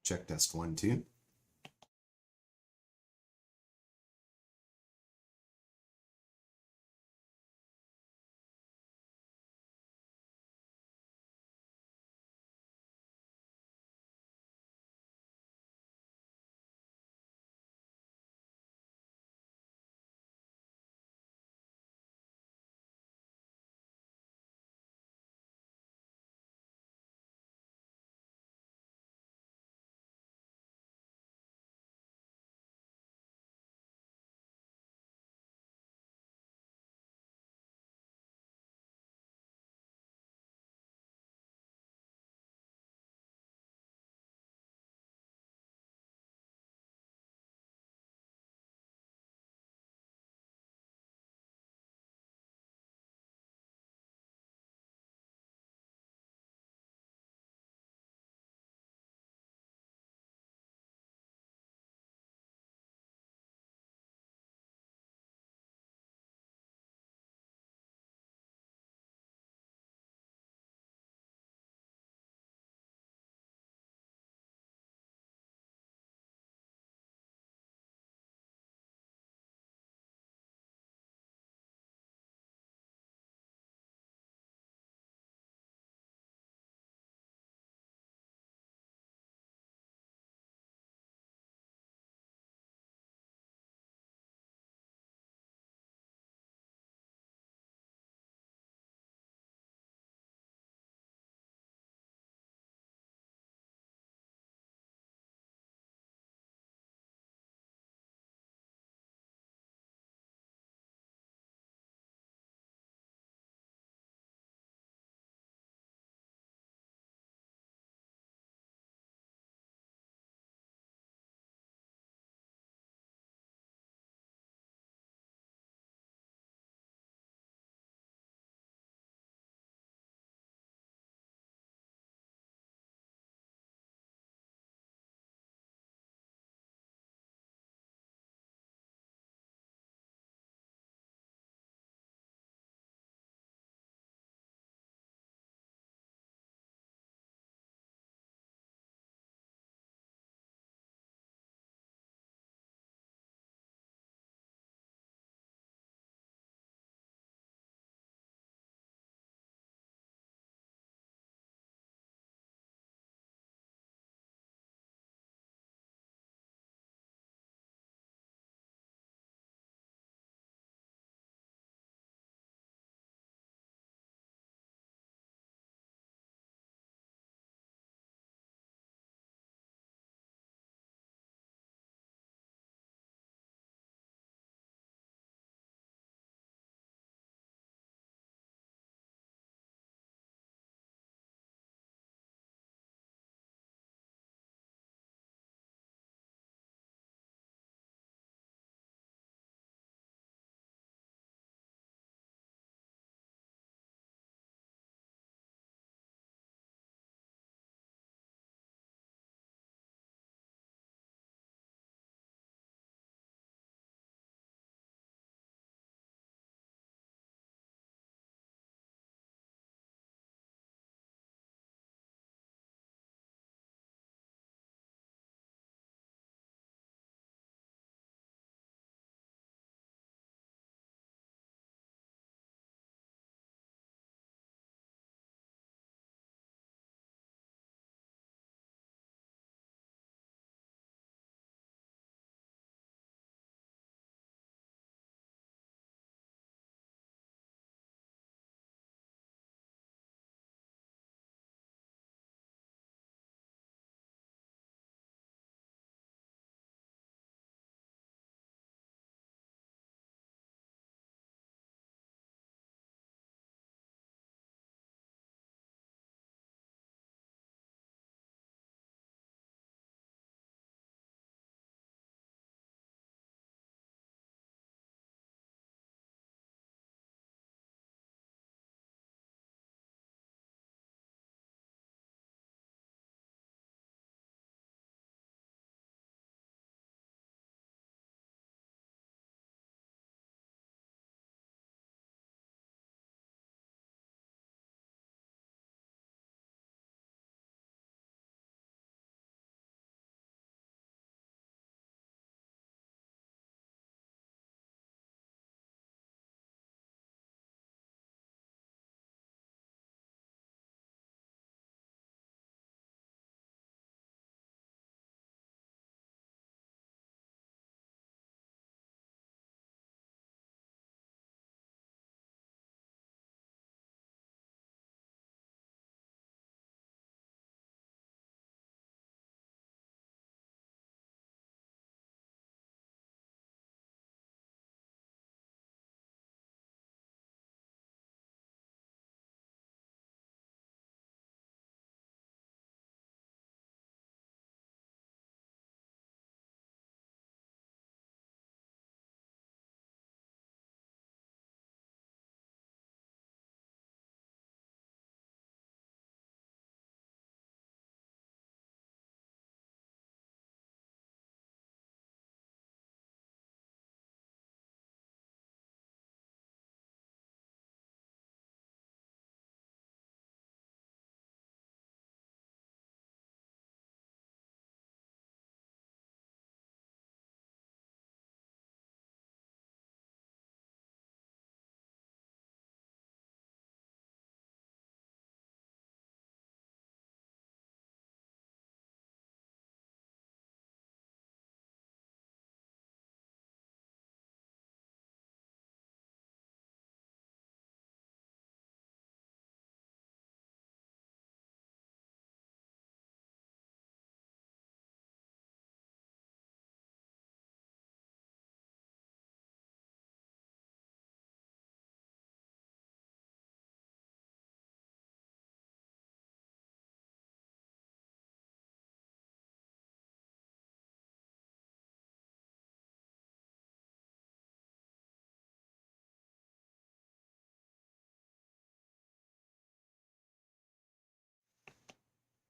Check test 1, 2.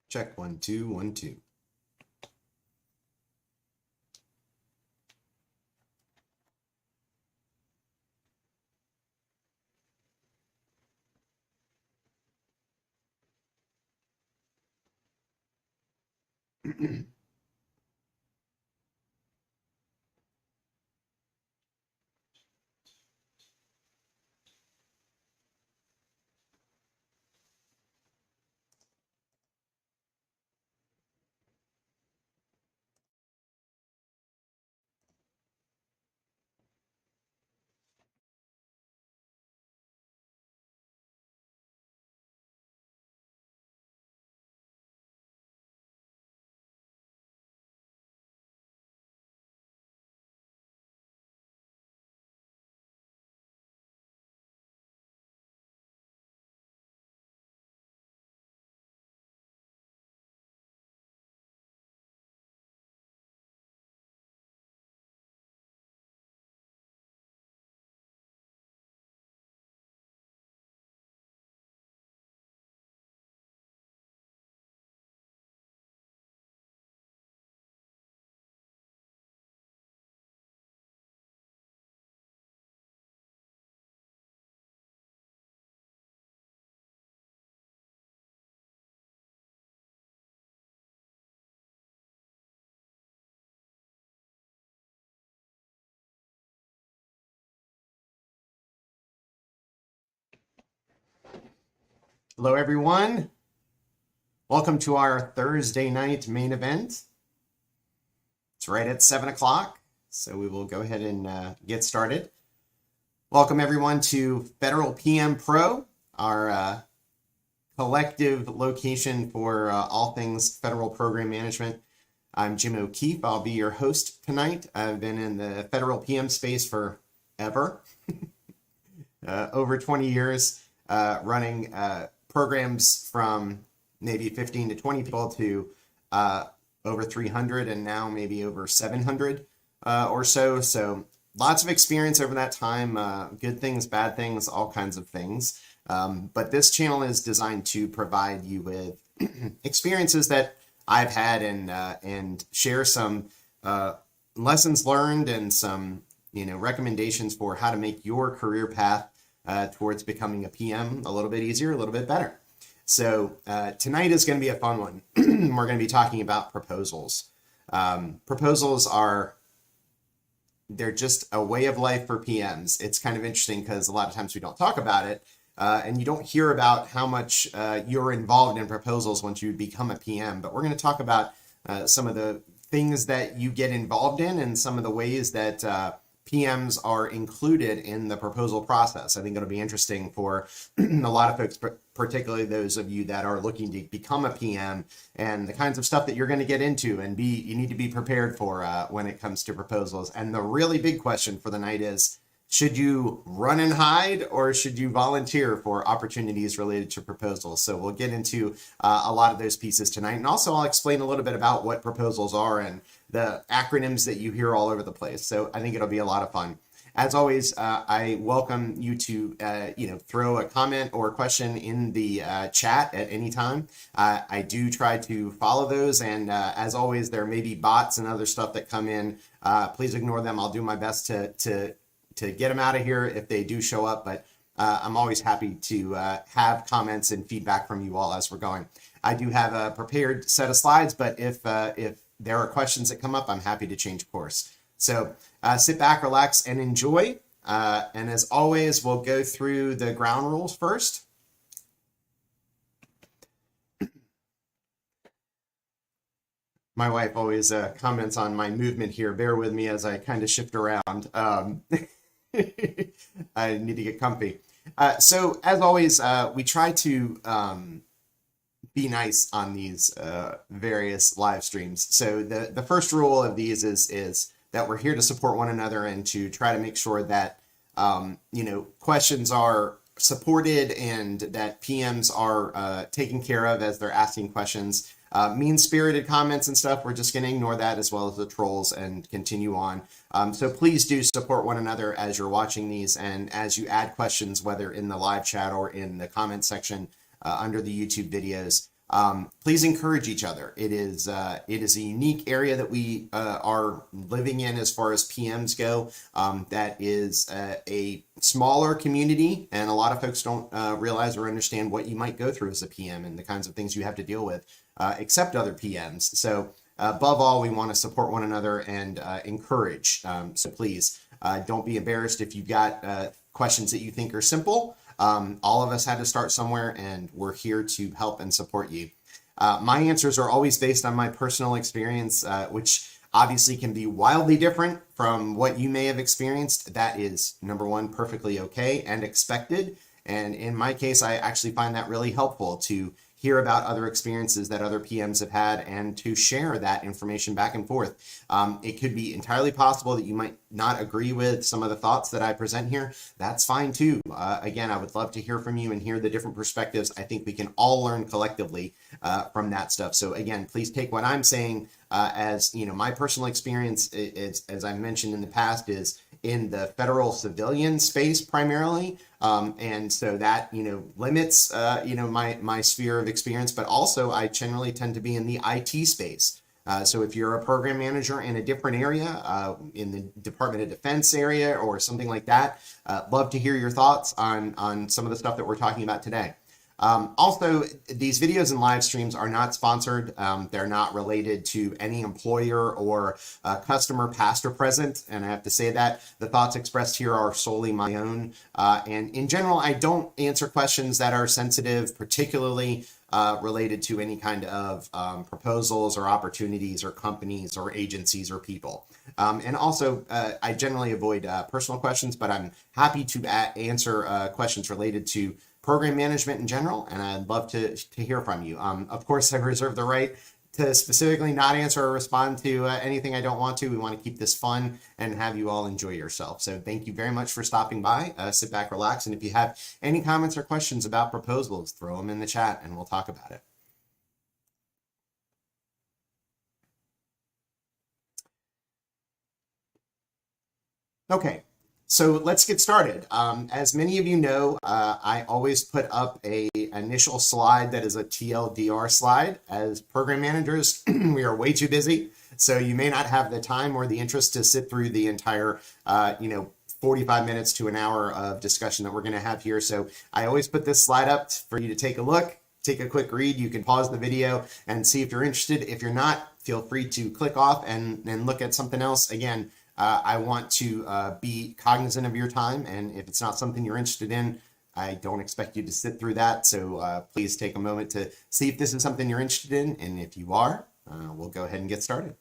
Check 1 2 1 2. Hello, everyone. Welcome to our Thursday night main event. It's right at 7 o'clock, so we will go ahead and get started. Welcome, everyone, to Federal PM Pro, our collective location for all things federal program management. I'm Jim OKeefe. I'll be your host tonight. I've been in the federal PM space forever, over 20 years, running programs from maybe 15 to 20 people to over 300 and now maybe over 700 or so. So lots of experience over that time, good things, bad things, all kinds of things. But this channel is designed to provide you with experiences that I've had and share some lessons learned and some recommendations for how to make your career path towards becoming a PM a little bit easier, a little bit better. So tonight is going to be a fun one. We're going to be talking about proposals. Proposals they're just a way of life for PMs. It's kind of interesting because a lot of times we don't talk about it and you don't hear about how much you're involved in proposals once you become a PM. But we're going to talk about some of the things that you get involved in and some of the ways that PMs are included in the proposal process. I think it'll be interesting for a lot of folks, particularly those of you that are looking to become a PM and the kinds of stuff that you're going to get into and you need to be prepared for when it comes to proposals. And the really big question for the night is, should you run and hide or should you volunteer for opportunities related to proposals? So we'll get into a lot of those pieces tonight. And also I'll explain a little bit about what proposals are and the acronyms that you hear all over the place. So I think it'll be a lot of fun. As always, I welcome you to throw a comment or a question in the chat at any time. I do try to follow those, and as always, there may be bots and other stuff that come in. Please ignore them. I'll do my best to get them out of here if they do show up, but I'm always happy to have comments and feedback from you all as we're going. I do have a prepared set of slides, but if there are questions that come up, I'm happy to change course. So sit back, relax, and enjoy. And as always, we'll go through the ground rules first. My wife always comments on my movement here. Bear with me as I kind of shift around. I need to get comfy. So as always, we try to be nice on these various live streams. So the first rule of these is that we're here to support one another and to try to make sure that questions are supported and that PMs are taken care of as they're asking questions. Mean-spirited comments and stuff, we're just going to ignore that, as well as the trolls, and continue on. So please do support one another as you're watching these, and as you add questions, whether in the live chat or in the comment section under the YouTube videos. Please encourage each other. It is a unique area that we are living in as far as PMs go. That is a smaller community, and a lot of folks don't realize or understand what you might go through as a PM and the kinds of things you have to deal with, except other PMs. So above all, we want to support one another and encourage. So please don't be embarrassed if you've got questions that you think are simple. All of us had to start somewhere, and we're here to help and support you. My answers are always based on my personal experience, which obviously can be wildly different from what you may have experienced. That is, number one, perfectly okay and expected. And in my case, I actually find that really helpful to hear about other experiences that other PMs have had and to share that information back and forth. It could be entirely possible that you might not agree with some of the thoughts that I present here. That's fine too. Again, I would love to hear from you and hear the different perspectives. I think we can all learn collectively from that stuff. So again, please take what I'm saying as, my personal experience is, as I mentioned in the past, is in the federal civilian space primarily. And so that, limits, my sphere of experience, but also I generally tend to be in the IT space. So if you're a program manager in a different area, in the Department of Defense area or something like that, love to hear your thoughts on some of the stuff that we're talking about today. Also, these videos and live streams are not sponsored. They're not related to any employer or customer, past or present. And I have to say that the thoughts expressed here are solely my own. And in general, I don't answer questions that are sensitive, particularly related to any kind of proposals or opportunities or companies or agencies or people. And also, I generally avoid personal questions, but I'm happy to answer questions related to program management in general, and I'd love to hear from you. Of course, I reserve the right to specifically not answer or respond to anything I don't want to. We want to keep this fun and have you all enjoy yourself. So thank you very much for stopping by. Sit back, relax, and if you have any comments or questions about proposals, throw them in the chat and we'll talk about it. Okay. So let's get started. As many of you know, I always put up a initial slide that is a TLDR slide. As program managers, we are way too busy, so you may not have the time or the interest to sit through the entire, 45 minutes to an hour of discussion that we're going to have here. So I always put this slide up for you to take a look, take a quick read. You can pause the video and see if you're interested. If you're not, feel free to click off and look at something else. Again, I want to be cognizant of your time, and if it's not something you're interested in, I don't expect you to sit through that. So please take a moment to see if this is something you're interested in, and if you are, we'll go ahead and get started.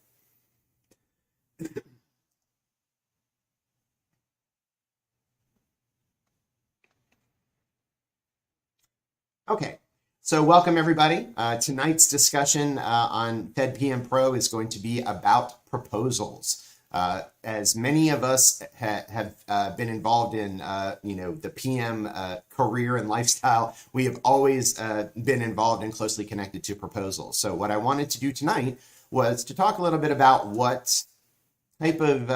Okay, so welcome everybody. Tonight's discussion on FedPM Pro is going to be about proposals. As many of us have been involved in, the PM career and lifestyle, we have always been involved and closely connected to proposals. So what I wanted to do tonight was to talk a little bit about what type of,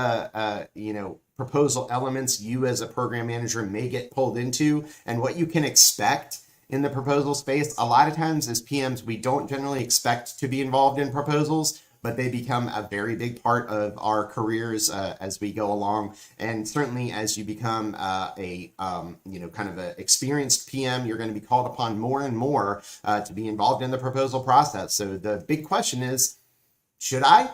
proposal elements you as a program manager may get pulled into and what you can expect in the proposal space. A lot of times as PMs, we don't generally expect to be involved in proposals, but they become a very big part of our careers as we go along. And certainly as you become kind of an experienced PM, you're going to be called upon more and more to be involved in the proposal process. So the big question is, should I?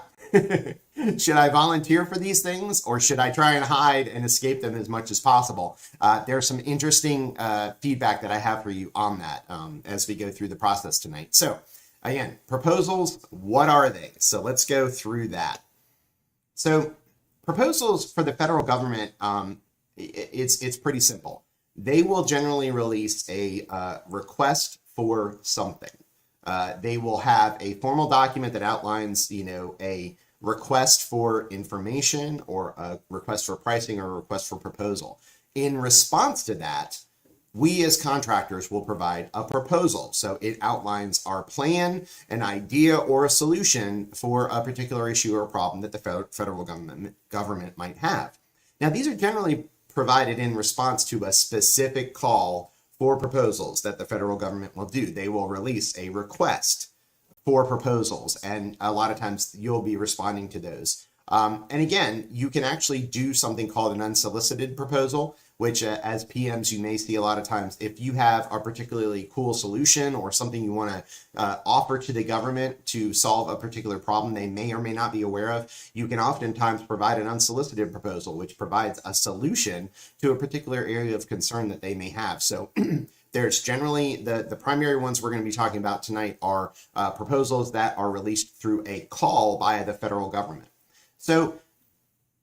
Should I volunteer for these things, or should I try and hide and escape them as much as possible? There's some interesting feedback that I have for you on that as we go through the process tonight. So again, proposals, what are they? So let's go through that. So proposals for the federal government, it's pretty simple. They will generally release a request for something. They will have a formal document that outlines, a request for information or a request for pricing or a request for proposal. In response to that, we as contractors will provide a proposal. So it outlines our plan, an idea, or a solution for a particular issue or problem that the federal government might have. Now, these are generally provided in response to a specific call for proposals that the federal government will do. They will release a request for proposals, and a lot of times you'll be responding to those. And again, you can actually do something called an unsolicited proposal, which as PMs, you may see a lot of times. If you have a particularly cool solution or something you want to offer to the government to solve a particular problem they may or may not be aware of, you can oftentimes provide an unsolicited proposal, which provides a solution to a particular area of concern that they may have. So there's generally the primary ones we're going to be talking about tonight are proposals that are released through a call by the federal government. So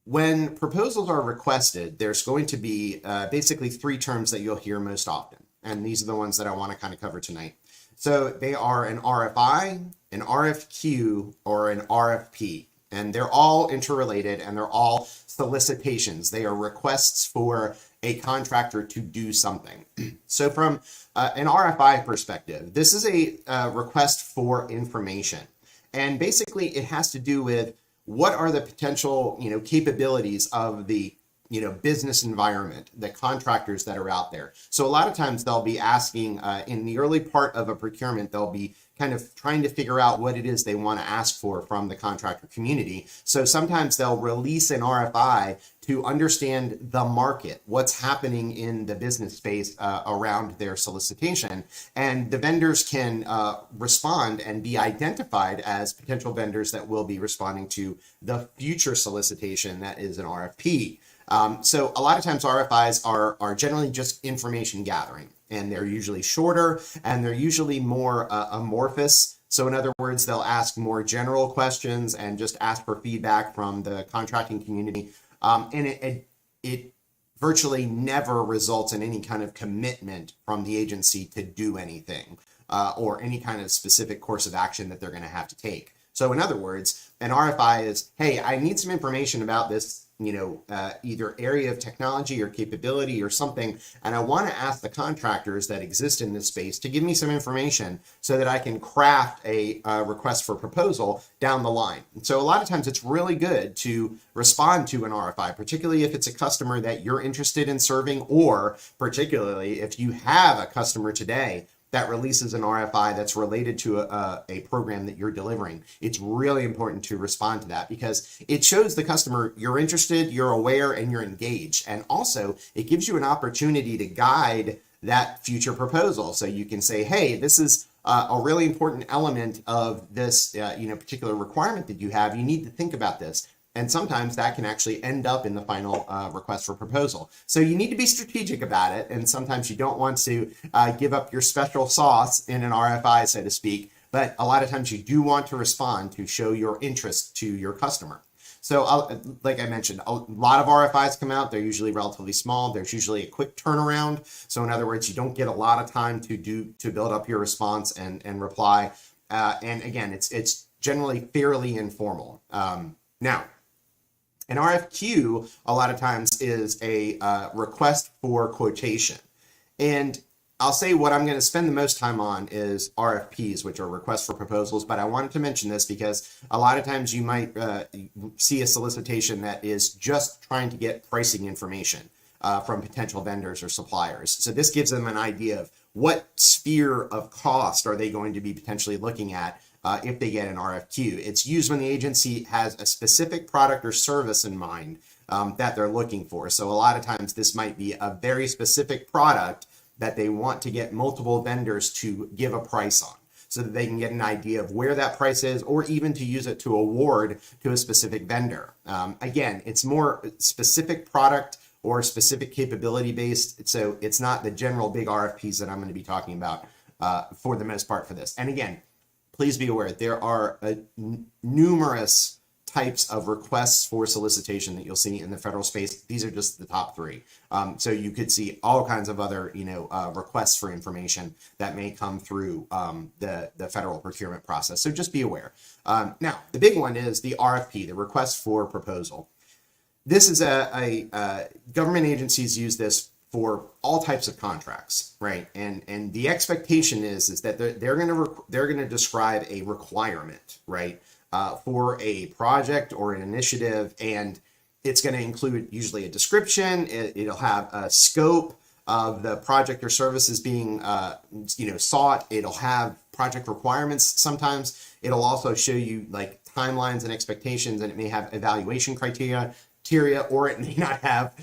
when proposals are requested, there's going to be basically three terms that you'll hear most often. And these are the ones that I want to kind of cover tonight. So they are an RFI, an RFQ, or an RFP. And they're all interrelated and they're all solicitations. They are requests for a contractor to do something. So from an RFI perspective, this is a request for information. And basically it has to do with what are the potential, capabilities of the, business environment, the contractors that are out there. So a lot of times they'll be asking in the early part of a procurement, they'll be kind of trying to figure out what it is they want to ask for from the contractor community. So sometimes they'll release an RFI to understand the market, what's happening in the business space around their solicitation. And the vendors can respond and be identified as potential vendors that will be responding to the future solicitation that is an RFP. So a lot of times RFIs are generally just information gathering, and they're usually shorter and they're usually more amorphous. So in other words, they'll ask more general questions and just ask for feedback from the contracting community. And it virtually never results in any kind of commitment from the agency to do anything or any kind of specific course of action that they're going to have to take. So in other words, an RFI is, hey, I need some information about this, either area of technology or capability or something, and I want to ask the contractors that exist in this space to give me some information so that I can craft a request for proposal down the line. And so a lot of times it's really good to respond to an RFI, particularly if it's a customer that you're interested in serving, or particularly if you have a customer today that releases an RFI that's related to a program that you're delivering. It's really important to respond to that because it shows the customer you're interested, you're aware, and you're engaged. And also, it gives you an opportunity to guide that future proposal. So you can say, hey, this is a really important element of this particular requirement that you have. You need to think about this. And sometimes that can actually end up in the final request for proposal. So you need to be strategic about it. And sometimes you don't want to give up your special sauce in an RFI, so to speak. But a lot of times you do want to respond to show your interest to your customer. So like I mentioned, a lot of RFIs come out. They're usually relatively small. There's usually a quick turnaround. So in other words, you don't get a lot of time to build up your response and reply. And again, it's generally fairly informal. Now, an RFQ, a lot of times, is a request for quotation. And I'll say what I'm going to spend the most time on is RFPs, which are requests for proposals. But I wanted to mention this because a lot of times you might see a solicitation that is just trying to get pricing information from potential vendors or suppliers. So this gives them an idea of what sphere of cost are they going to be potentially looking at if they get an RFQ. It's used when the agency has a specific product or service in mind that they're looking for. So a lot of times this might be a very specific product that they want to get multiple vendors to give a price on so that they can get an idea of where that price is, or even to use it to award to a specific vendor. Again, it's more specific product or specific capability based. So it's not the general big RFPs that I'm going to be talking about for the most part for this. And again, please be aware, there are numerous types of requests for solicitation that you'll see in the federal space. These are just the top three. So you could see all kinds of other, requests for information that may come through the federal procurement process. So just be aware. Now, the big one is the RFP, the request for proposal. This is a government agencies use this for all types of contracts, right? And the expectation is that they're going to describe a requirement, right, for a project or an initiative, and it's going to include usually a description. It'll have a scope, of the project or services being sought. It'll have project requirements sometimes. It'll also show you like timelines and expectations, and it may have evaluation criteria, or it may not have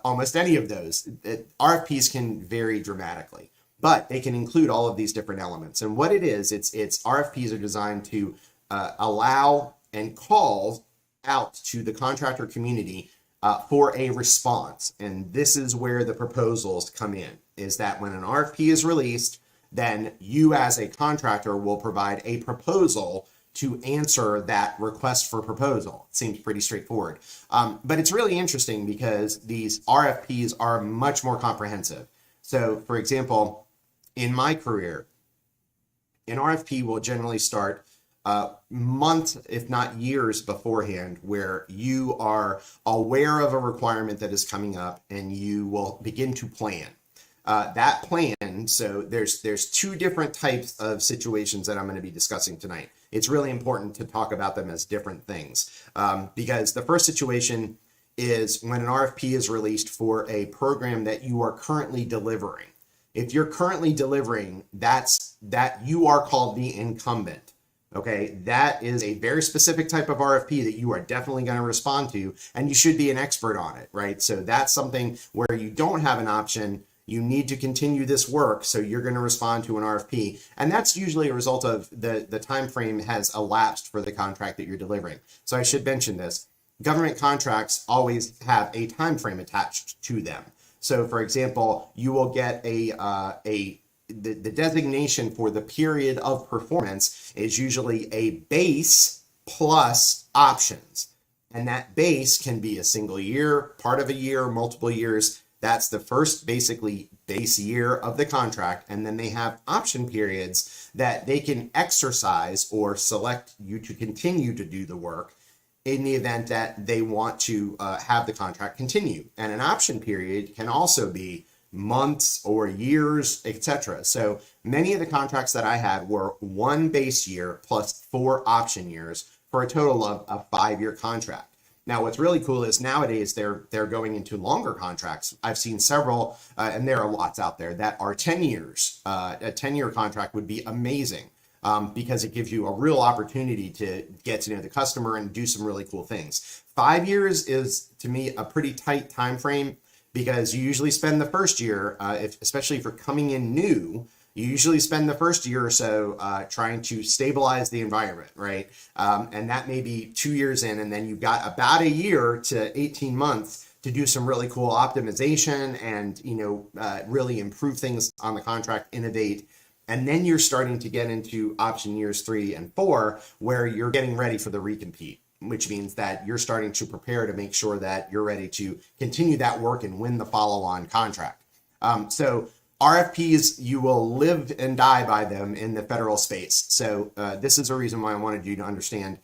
almost any of those. RFPs can vary dramatically, but they can include all of these different elements. And what it is, it's RFPs are designed to allow and call out to the contractor community for a response. And this is where the proposals come in, is that when an RFP is released, then you as a contractor will provide a proposal to answer that request for proposal. It seems pretty straightforward. But it's really interesting because these RFPs are much more comprehensive. So for example, in my career, an RFP will generally start months, if not years beforehand, where you are aware of a requirement that is coming up and you will begin to plan. That plan, so there's two different types of situations that I'm going to be discussing tonight. It's really important to talk about them as different things because the first situation is when an RFP is released for a program that you are currently delivering. If you're currently delivering, that you are called the incumbent. Okay, that is a very specific type of RFP that you are definitely going to respond to, and you should be an expert on it, right? So that's something where you don't have an option. You need to continue this work, so you're going to respond to an RFP, and that's usually a result of the time frame has elapsed for the contract that you're delivering. So I should mention this: government contracts always have a time frame attached to them. So, for example, you will get the designation for the period of performance is usually a base plus options. And that base can be a single year, part of a year, multiple years. That's the first basically base year of the contract. And then they have option periods that they can exercise or select you to continue to do the work in the event that they want to have the contract continue. And an option period can also be months or years, etc. So many of the contracts that I had were one base year plus 4 option years for a total of a 5-year contract. Now, what's really cool is nowadays they're going into longer contracts. I've seen several, and there are lots out there that are 10 years. A 10-year contract would be amazing because it gives you a real opportunity to get to know the customer and do some really cool things. 5 years is, to me, a pretty tight time frame, because you usually spend the first year, especially if you're coming in new, you usually spend the first year or so trying to stabilize the environment, right? And that may be 2 years in, and then you've got about a year to 18 months to do some really cool optimization and really improve things on the contract, innovate. And then you're starting to get into option years 3 and 4, where you're getting ready for the recompete, which means that you're starting to prepare to make sure that you're ready to continue that work and win the follow-on contract. So RFPs, you will live and die by them in the federal space. So this is a reason why I wanted you to understand,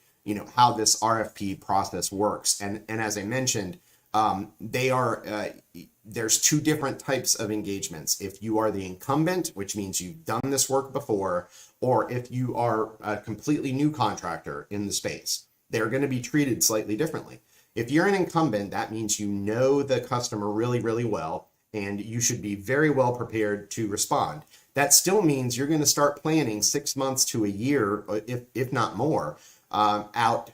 how this RFP process works. And as I mentioned, there's 2 different types of engagements. If you are the incumbent, which means you've done this work before, or if you are a completely new contractor in the space, they're going to be treated slightly differently. If you're an incumbent, that means you know the customer really, really well, and you should be very well prepared to respond. That still means you're going to start planning 6 months to a year, if not more, out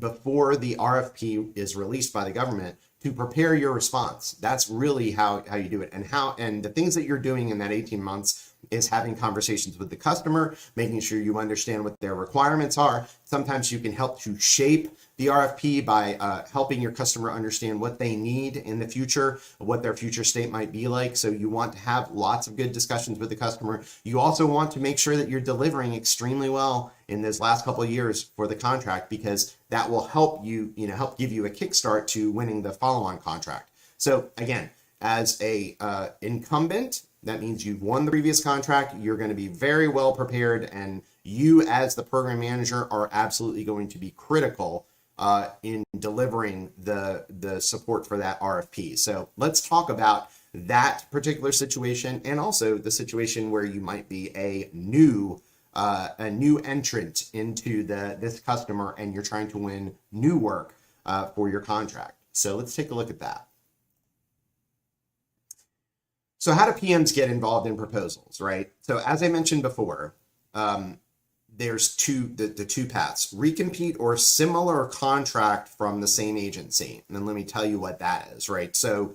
before the RFP is released by the government to prepare your response. That's really how you do it. And the things that you're doing in that 18 months is having conversations with the customer, making sure you understand what their requirements are. Sometimes you can help to shape the RFP by helping your customer understand what they need in the future, what their future state might be like. So you want to have lots of good discussions with the customer. You also want to make sure that you're delivering extremely well in those last couple of years for the contract, because that will help you, help give you a kickstart to winning the follow-on contract. So again, as a incumbent, that means you've won the previous contract. You're going to be very well prepared, and you as the program manager are absolutely going to be critical in delivering the support for that RFP. So let's talk about that particular situation, and also the situation where you might be a new entrant into this customer, and you're trying to win new work for your contract. So let's take a look at that. So how do PMs get involved in proposals, right? So as I mentioned before, there's the two paths: recompete or similar contract from the same agency. And then let me tell you what that is, right? So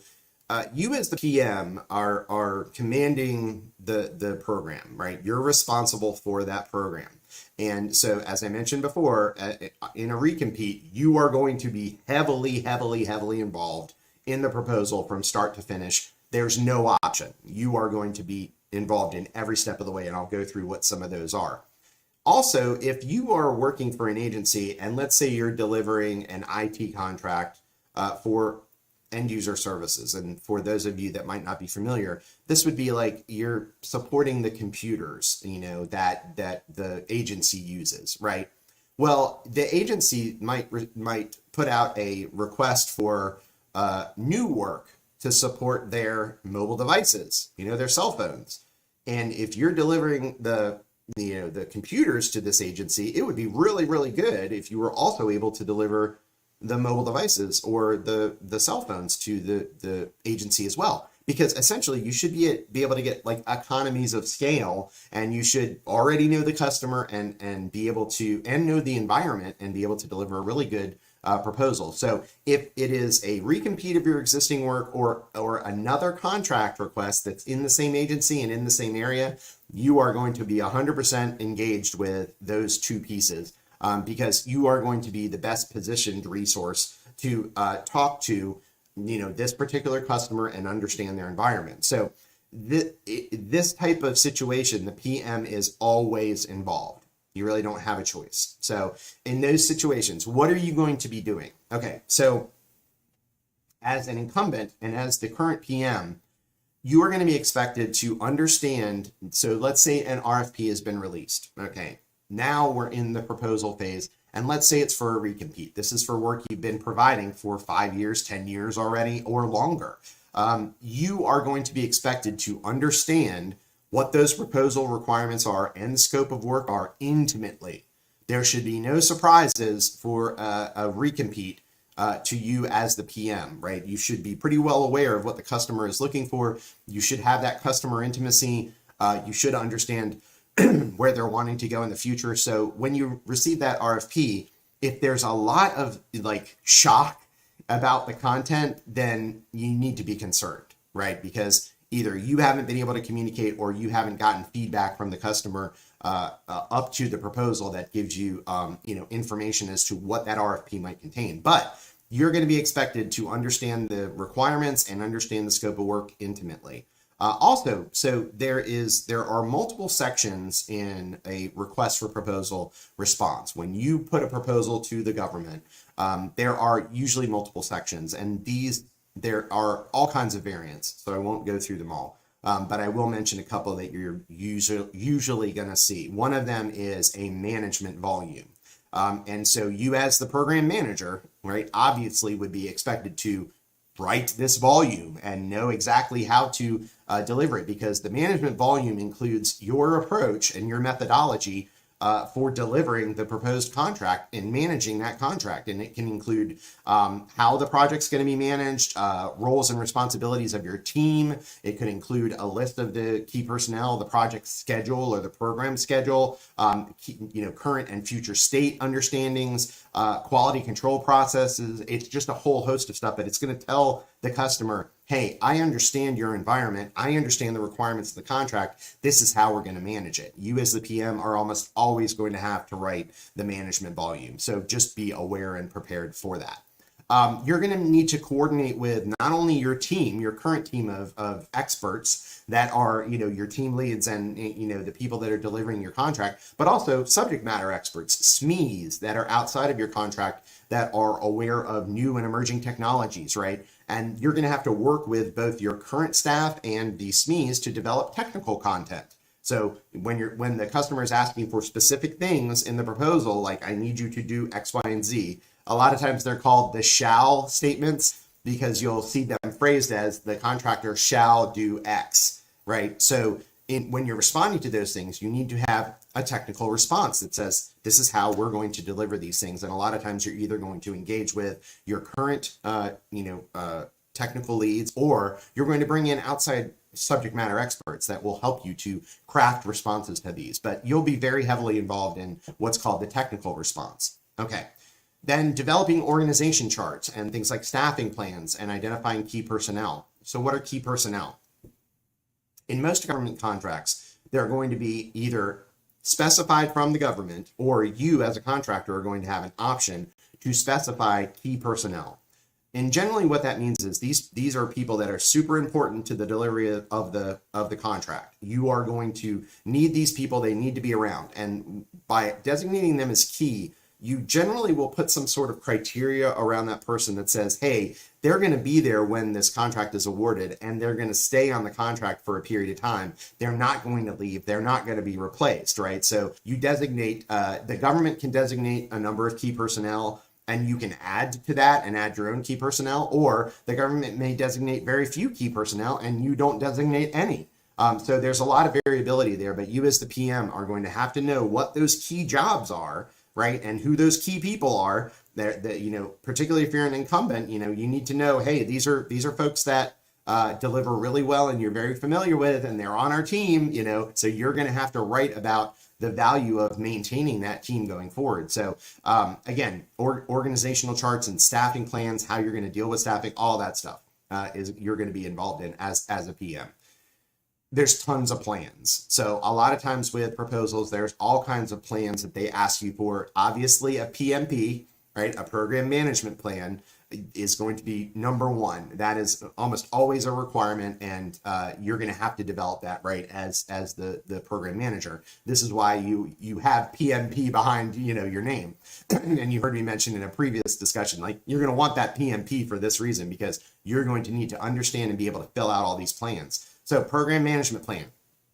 you as the PM are commanding the program, right? You're responsible for that program. And so, as I mentioned before, in a recompete, you are going to be heavily involved in the proposal from start to finish. There's no option. You are going to be involved in every step of the way, and I'll go through what some of those are. Also, if you are working for an agency, and let's say you're delivering an IT contract for end user services, and for those of you that might not be familiar, this would be like you're supporting the computers, that the agency uses, right? Well, the agency might put out a request for new work to support their mobile devices, their cell phones. And if you're delivering the computers to this agency, it would be really good if you were also able to deliver the mobile devices or the cell phones to the agency as well. Because essentially you should be able to get like economies of scale, and you should already know the customer and be able to, and know the environment, and be able to deliver a really good proposal. So if it is a recompete of your existing work or another contract request that's in the same agency and in the same area, you are going to be 100% engaged with those two pieces, because you are going to be the best positioned resource to talk to this particular customer and understand their environment. So this type of situation, the PM is always involved. You really don't have a choice. So in those situations, what are you going to be doing? Okay, so as an incumbent and as the current PM, you are going to be expected to understand. So let's say an RFP has been released. Okay, now we're in the proposal phase, and let's say it's for a recompete. This is for work you've been providing for 5 years, 10 years already, or longer. You are going to be expected to understand what those proposal requirements are and the scope of work are intimately. There should be no surprises for a recompete to you as the PM, right? You should be pretty well aware of what the customer is looking for. You should have that customer intimacy. You should understand where they're wanting to go in the future. So when you receive that RFP, if there's a lot of shock about the content, then you need to be concerned, right? Because either you haven't been able to communicate, or you haven't gotten feedback from the customer up to the proposal that gives you, information as to what that RFP might contain. But you're going to be expected to understand the requirements and understand the scope of work intimately. Also, so there are multiple sections in a request for proposal response. When you put a proposal to the government, there are usually multiple sections, and there are all kinds of variants, so I won't go through them all. But I will mention a couple that you're usually going to see. One of them is a management volume. And so you as the program manager, right, obviously would be expected to write this volume and know exactly how to deliver it, because the management volume includes your approach and your methodology for delivering the proposed contract and managing that contract. And it can include how the project's going to be managed, roles and responsibilities of your team. It could include a list of the key personnel, the project schedule or the program schedule, current and future state understandings, quality control processes. It's just a whole host of stuff, but it's going to tell the customer, hey, I understand your environment. I understand the requirements of the contract. This is how we're going to manage it. You as the PM are almost always going to have to write the management volume. So just be aware and prepared for that. You're going to need to coordinate with not only your team, your current team of experts that are, your team leads and, the people that are delivering your contract, but also subject matter experts, SMEs that are outside of your contract that are aware of new and emerging technologies, right? And you're going to have to work with both your current staff and the SMEs to develop technical content. So when the customer is asking for specific things in the proposal, like I need you to do X, Y, and Z, a lot of times they're called the shall statements, because you'll see them phrased as the contractor shall do X, right? So when you're responding to those things, you need to have a technical response that says, this is how we're going to deliver these things. And a lot of times you're either going to engage with your current, technical leads, or you're going to bring in outside subject matter experts that will help you to craft responses to these. But you'll be very heavily involved in what's called the technical response. Okay. Then developing organization charts and things like staffing plans and identifying key personnel. So what are key personnel? In most government contracts, they're going to be either specified from the government, or you as a contractor are going to have an option to specify key personnel. And generally what that means is these are people that are super important to the delivery of the contract. You are going to need these people. They need to be around. And by designating them as key, you generally will put some sort of criteria around that person that says, hey, they're going to be there when this contract is awarded, and they're going to stay on the contract for a period of time. They're not going to leave. They're not going to be replaced, right? So you designate, the government can designate a number of key personnel, and you can add to that and add your own key personnel, or the government may designate very few key personnel and you don't designate any. So there's a lot of variability there, but you as the PM are going to have to know what those key jobs are, right? And who those key people are. Particularly if you're an incumbent, you need to know, hey, these are folks that deliver really well and you're very familiar with, and they're on our team, so you're going to have to write about the value of maintaining that team going forward. So again, organizational charts and staffing plans, how you're going to deal with staffing, all that stuff is you're going to be involved in as a PM. There's tons of plans. So a lot of times with proposals, there's all kinds of plans that they ask you for. Obviously a PMP, right? A program management plan is going to be number one. That is almost always a requirement, and you're going to have to develop that, right, as the program manager. This is why you have PMP behind your name. And you heard me mention in a previous discussion, like, you're going to want that PMP for this reason, because you're going to need to understand and be able to fill out all these plans. So program management plan,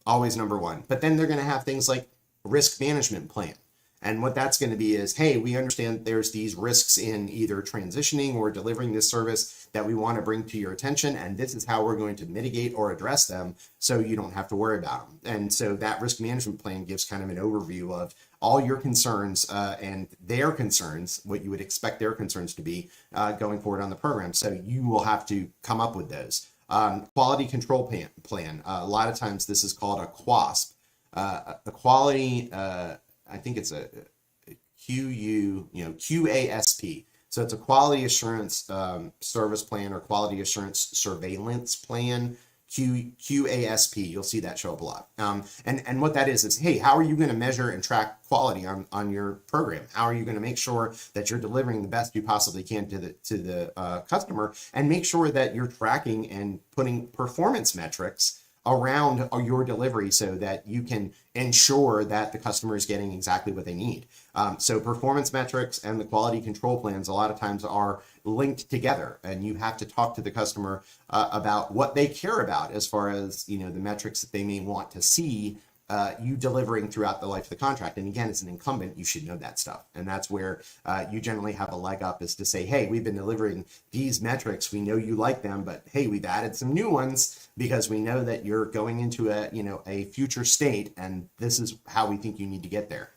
always number one. But then they're going to have things like risk management plan. And what that's going to be is, hey, we understand there's these risks in either transitioning or delivering this service that we want to bring to your attention, and this is how we're going to mitigate or address them so you don't have to worry about them. And so that risk management plan gives kind of an overview of all your concerns and their concerns, what you would expect their concerns to be going forward on the program. So you will have to come up with those. Quality control plan. A lot of times this is called a QASP. The quality, I think it's a QASP. So it's a quality assurance service plan or quality assurance surveillance plan, QASP. You'll see that show up a lot. And what that is, hey, how are you going to measure and track quality on your program? How are you going to make sure that you're delivering the best you possibly can to the customer, and make sure that you're tracking and putting performance metrics around your delivery so that you can ensure that the customer is getting exactly what they need. So performance metrics and the quality control plans a lot of times are linked together, and you have to talk to the customer about what they care about as far as the metrics that they may want to see you delivering throughout the life of the contract. And again, as an incumbent, you should know that stuff. And that's where you generally have a leg up, is to say, hey, we've been delivering these metrics. We know you like them, but hey, we've added some new ones because we know that you're going into a future state, and this is how we think you need to get there.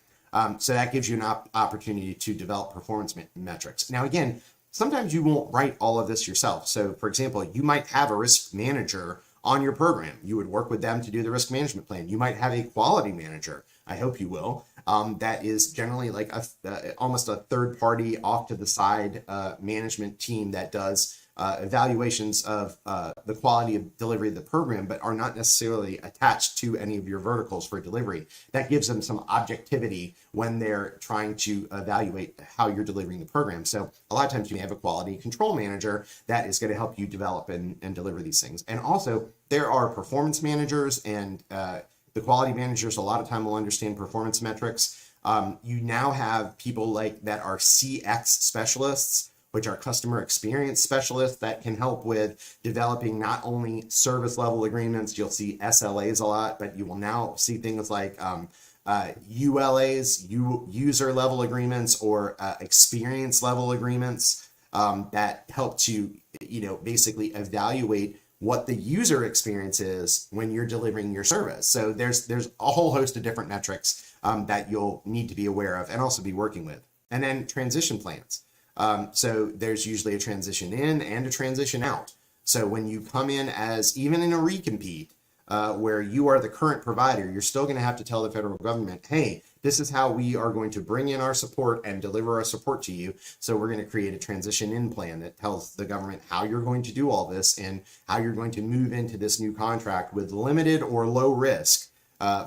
So that gives you an opportunity to develop performance metrics. Now, again, sometimes you won't write all of this yourself. So for example, you might have a risk manager on your program. You would work with them to do the risk management plan. You might have a quality manager, I hope you will, that is generally like almost a third party off to the side management team that does evaluations of the quality of delivery of the program, but are not necessarily attached to any of your verticals for delivery. That gives them some objectivity when they're trying to evaluate how you're delivering the program. So a lot of times you may have a quality control manager that is going to help you develop and deliver these things. And also there are performance managers, and the quality managers a lot of time will understand performance metrics. You now have people like that are CX specialists, which are customer experience specialists, that can help with developing not only service level agreements. You'll see SLAs a lot, but you will now see things like ULAs, user level agreements, or experience level agreements that help to basically evaluate what the user experience is when you're delivering your service. So there's a whole host of different metrics that you'll need to be aware of and also be working with. And then transition plans. So there's usually a transition in and a transition out. So when you come in as even in a recompete, where you are the current provider, you're still going to have to tell the federal government, hey, this is how we are going to bring in our support and deliver our support to you. So we're going to create a transition in plan that tells the government how you're going to do all this and how you're going to move into this new contract with limited or low risk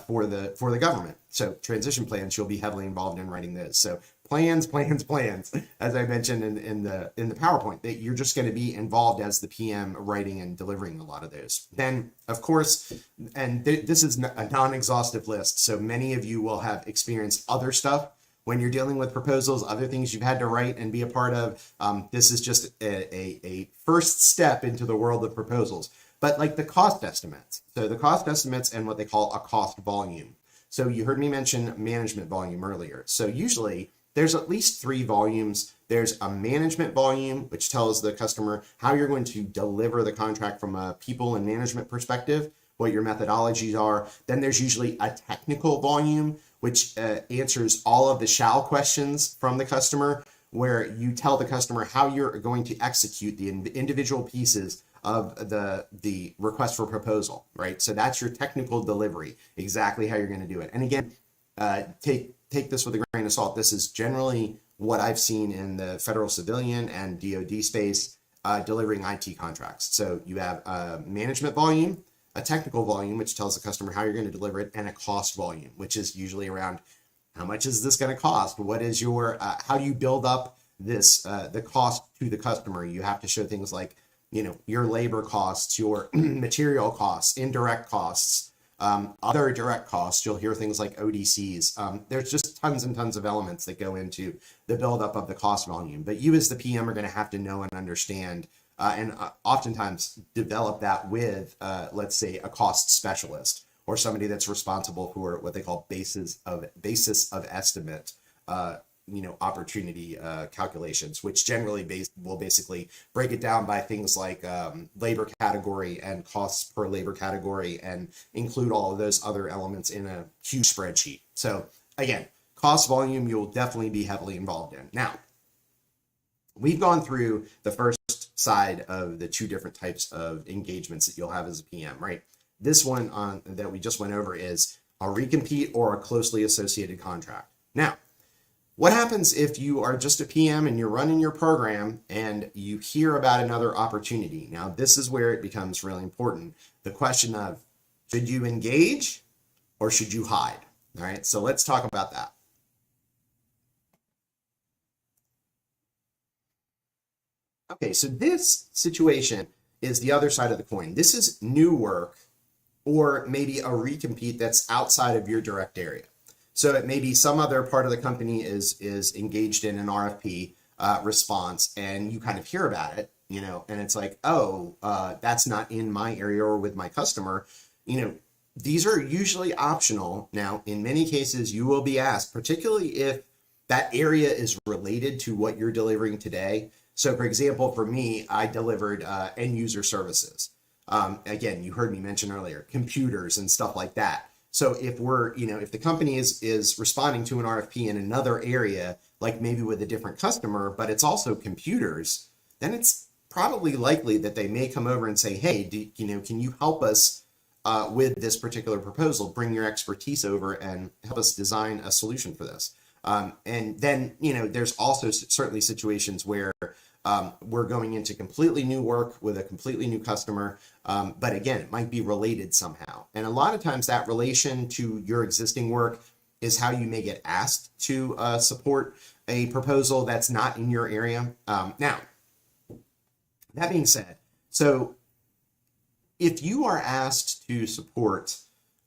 for the government. So transition plans, you'll be heavily involved in writing those. So plans, as I mentioned in the PowerPoint, that you're just going to be involved as the PM writing and delivering a lot of those. Then, of course, and this is a non-exhaustive list, so many of you will have experienced other stuff when you're dealing with proposals, other things you've had to write and be a part of. This is just a first step into the world of proposals. But like the cost estimates. So the cost estimates and what they call a cost volume. So you heard me mention management volume earlier. So usually there's at least 3 volumes. There's a management volume, which tells the customer how you're going to deliver the contract from a people and management perspective, what your methodologies are. Then there's usually a technical volume, which answers all of the shall questions from the customer, where you tell the customer how you're going to execute the individual pieces of the request for proposal, right? So that's your technical delivery, exactly how you're going to do it. And again, take this with a grain of salt. This is generally what I've seen in the federal civilian and DoD space delivering IT contracts. So you have a management volume, a technical volume, which tells the customer how you're going to deliver it, and a cost volume, which is usually around how much is this going to cost? What is your, how do you build up this, the cost to the customer? You have to show things like, your labor costs, your material costs, indirect costs, other direct costs. You'll hear things like ODCs. There's just tons and tons of elements that go into the buildup of the cost volume. But you as the PM are going to have to know and understand and oftentimes develop that with, let's say, a cost specialist or somebody that's responsible for what they call basis of estimate opportunity calculations, which generally will basically break it down by things like labor category and costs per labor category and include all of those other elements in a huge spreadsheet. So again, cost volume, you'll definitely be heavily involved in. Now, we've gone through the first side of the 2 different types of engagements that you'll have as a PM, right? This one that we just went over is a recompete or a closely associated contract. Now, what happens if you are just a PM and you're running your program and you hear about another opportunity? Now, this is where it becomes really important. The question of, should you engage or should you hide? All right, so let's talk about that. Okay, so this situation is the other side of the coin. This is new work or maybe a recompete that's outside of your direct area. So it may be some other part of the company is engaged in an RFP response, and you kind of hear about it, and it's like, oh, that's not in my area or with my customer. These are usually optional. Now, in many cases, you will be asked, particularly if that area is related to what you're delivering today. So for example, for me, I delivered end user services. Again, you heard me mention earlier, computers and stuff like that. So if if the company is responding to an RFP in another area, like maybe with a different customer, but it's also computers, then it's probably likely that they may come over and say, hey, can you help us with this particular proposal, bring your expertise over and help us design a solution for this. And then, there's also certainly situations where we're going into completely new work with a completely new customer. But again, it might be related somehow. And a lot of times that relation to your existing work is how you may get asked to support a proposal that's not in your area. Now, that being said, so if you are asked to support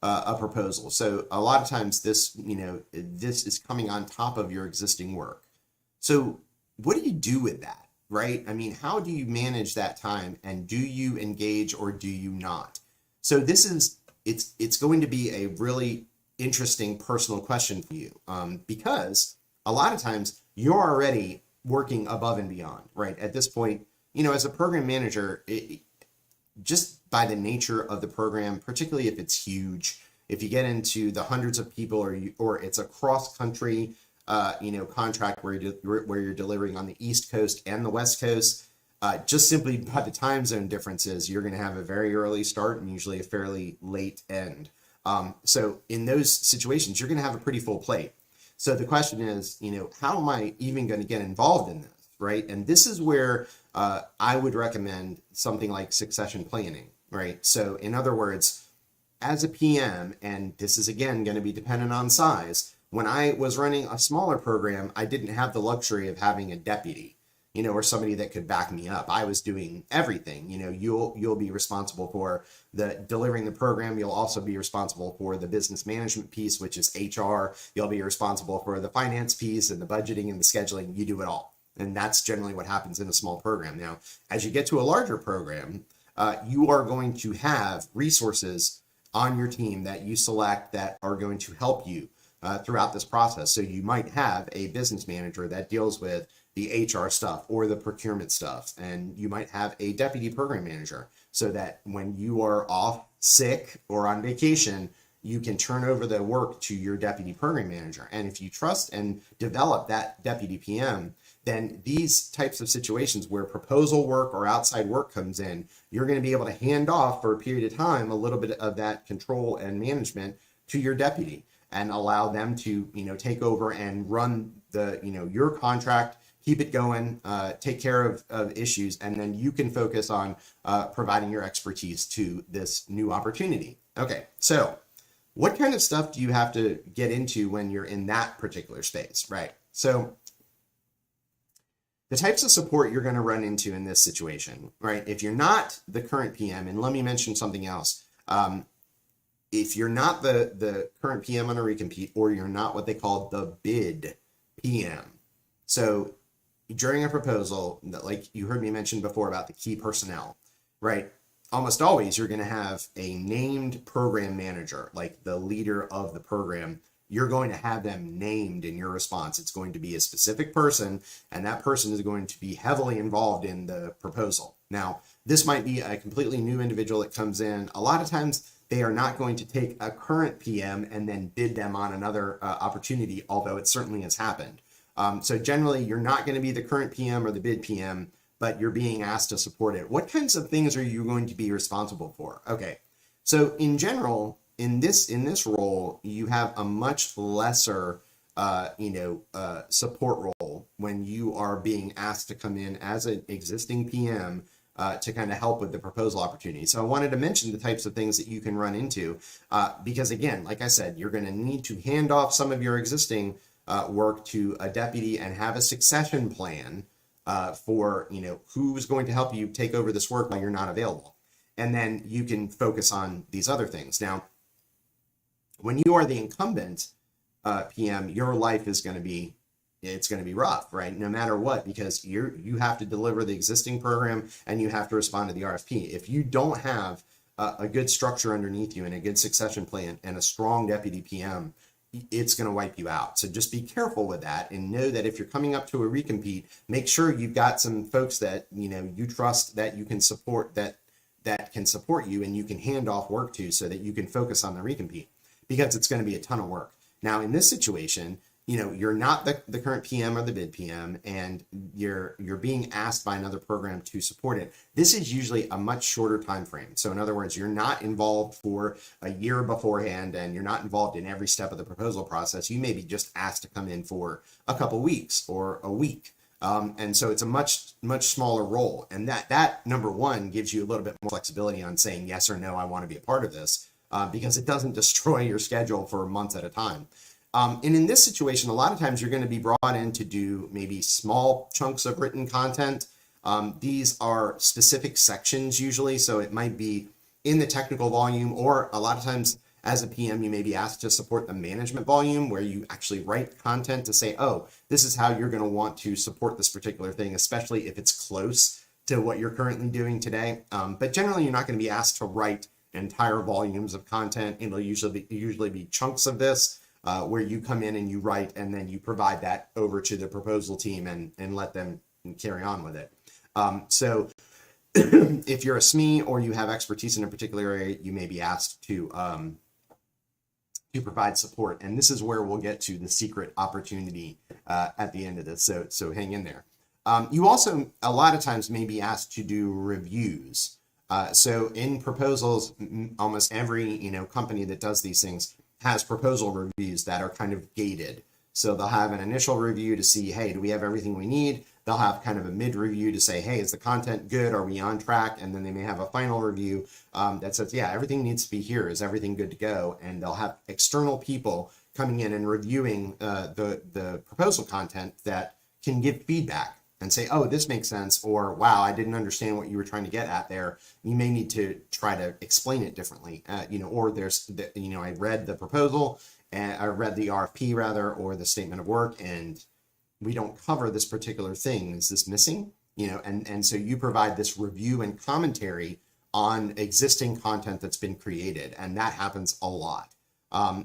a proposal, so a lot of times this is coming on top of your existing work. So what do you do with that? Right? I mean, how do you manage that time, and do you engage or do you not? So it's going to be a really interesting personal question for you because a lot of times you're already working above and beyond, right? At this point, as a program manager, just by the nature of the program, particularly if it's huge, if you get into the hundreds of people or it's a cross-country contract where you're delivering on the East Coast and the West Coast, Just simply by the time zone differences, you're going to have a very early start and usually a fairly late end. So in those situations, you're going to have a pretty full plate. So the question is, how am I even going to get involved in this, right? And this is where I would recommend something like succession planning, right? So in other words, as a PM, and this is again going to be dependent on size, when I was running a smaller program, I didn't have the luxury of having a deputy, or somebody that could back me up. I was doing everything. You'll be responsible for the delivering the program. You'll also be responsible for the business management piece, which is HR. You'll be responsible for the finance piece and the budgeting and the scheduling. You do it all. And that's generally what happens in a small program. Now, as you get to a larger program, you are going to have resources on your team that you select that are going to help you throughout this process. So you might have a business manager that deals with the HR stuff or the procurement stuff, and you might have a deputy program manager so that when you are off sick or on vacation, you can turn over the work to your deputy program manager. And if you trust and develop that deputy PM, then these types of situations where proposal work or outside work comes in, you're going to be able to hand off for a period of time a little bit of that control and management to your deputy and allow them to, take over and run the, your contract, keep it going, take care of issues, and then you can focus on providing your expertise to this new opportunity. Okay, so what kind of stuff do you have to get into when you're in that particular space, right? So the types of support you're going to run into in this situation, right? If you're not the current PM, and let me mention something else. If you're not the current PM on a recompete, or you're not what they call the bid PM. So during a proposal, like you heard me mention before about the key personnel, right? Almost always you're going to have a named program manager, like the leader of the program. You're going to have them named in your response. It's going to be a specific person, and that person is going to be heavily involved in the proposal. Now, this might be a completely new individual that comes in. A lot of times they are not going to take a current PM and then bid them on another opportunity, although it certainly has happened. So generally, you're not going to be the current PM or the bid PM, but you're being asked to support it. What kinds of things are you going to be responsible for? Okay, so in general, in this role, you have a much lesser, support role when you are being asked to come in as an existing PM to kind of help with the proposal opportunity. So I wanted to mention the types of things that you can run into because, again, like I said, you're going to need to hand off some of your existing work to a deputy and have a succession plan for who's going to help you take over this work while you're not available. And then you can focus on these other things. Now, when you are the incumbent PM, your life is going to be rough, right? No matter what, because you have to deliver the existing program and you have to respond to the RFP. If you don't have a good structure underneath you and a good succession plan and a strong deputy PM, it's going to wipe you out. So just be careful with that and know that if you're coming up to a recompete, make sure you've got some folks that you trust that you can support that can support you and you can hand off work to so that you can focus on the recompete, because it's going to be a ton of work. Now, in this situation, you're not the current PM or the bid PM, and you're being asked by another program to support it. This is usually a much shorter time frame. So in other words, you're not involved for a year beforehand, and you're not involved in every step of the proposal process. You may be just asked to come in for a couple weeks or a week. And so it's a much smaller role. And that number one gives you a little bit more flexibility on saying yes or no, I want to be a part of this, because it doesn't destroy your schedule for months at a time. And in this situation, a lot of times you're going to be brought in to do maybe small chunks of written content. These are specific sections usually, so it might be in the technical volume, or a lot of times as a PM, you may be asked to support the management volume where you actually write content to say, oh, this is how you're going to want to support this particular thing, especially if it's close to what you're currently doing today. But generally, you're not going to be asked to write entire volumes of content. It'll usually be chunks of this. Where you come in and you write, and then you provide that over to the proposal team and let them carry on with it. So if you're a SME or you have expertise in a particular area, you may be asked to provide support. And this is where we'll get to the secret opportunity at the end of this. So hang in there. You also, a lot of times, may be asked to do reviews. So in proposals, almost every company that does these things has proposal reviews that are kind of gated. So they'll have an initial review to see, hey, do we have everything we need? They'll have kind of a mid review to say, hey, is the content good? Are we on track? And then they may have a final review that says, yeah, everything needs to be here. Is everything good to go? And they'll have external people coming in and reviewing the proposal content that can give feedback and say, oh, this makes sense, or wow, I didn't understand what you were trying to get at there. You may need to try to explain it differently, or there's, I read the proposal, and I read the RFP rather, or the statement of work, and we don't cover this particular thing. Is this missing? And so you provide this review and commentary on existing content that's been created, and that happens a lot.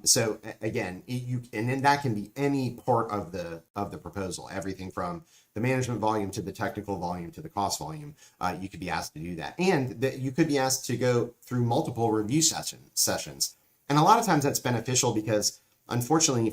So again, and then that can be any part of the proposal, everything from the management volume to the technical volume to the cost volume. You could be asked to do that, and you could be asked to go through multiple review sessions. And a lot of times that's beneficial because, unfortunately,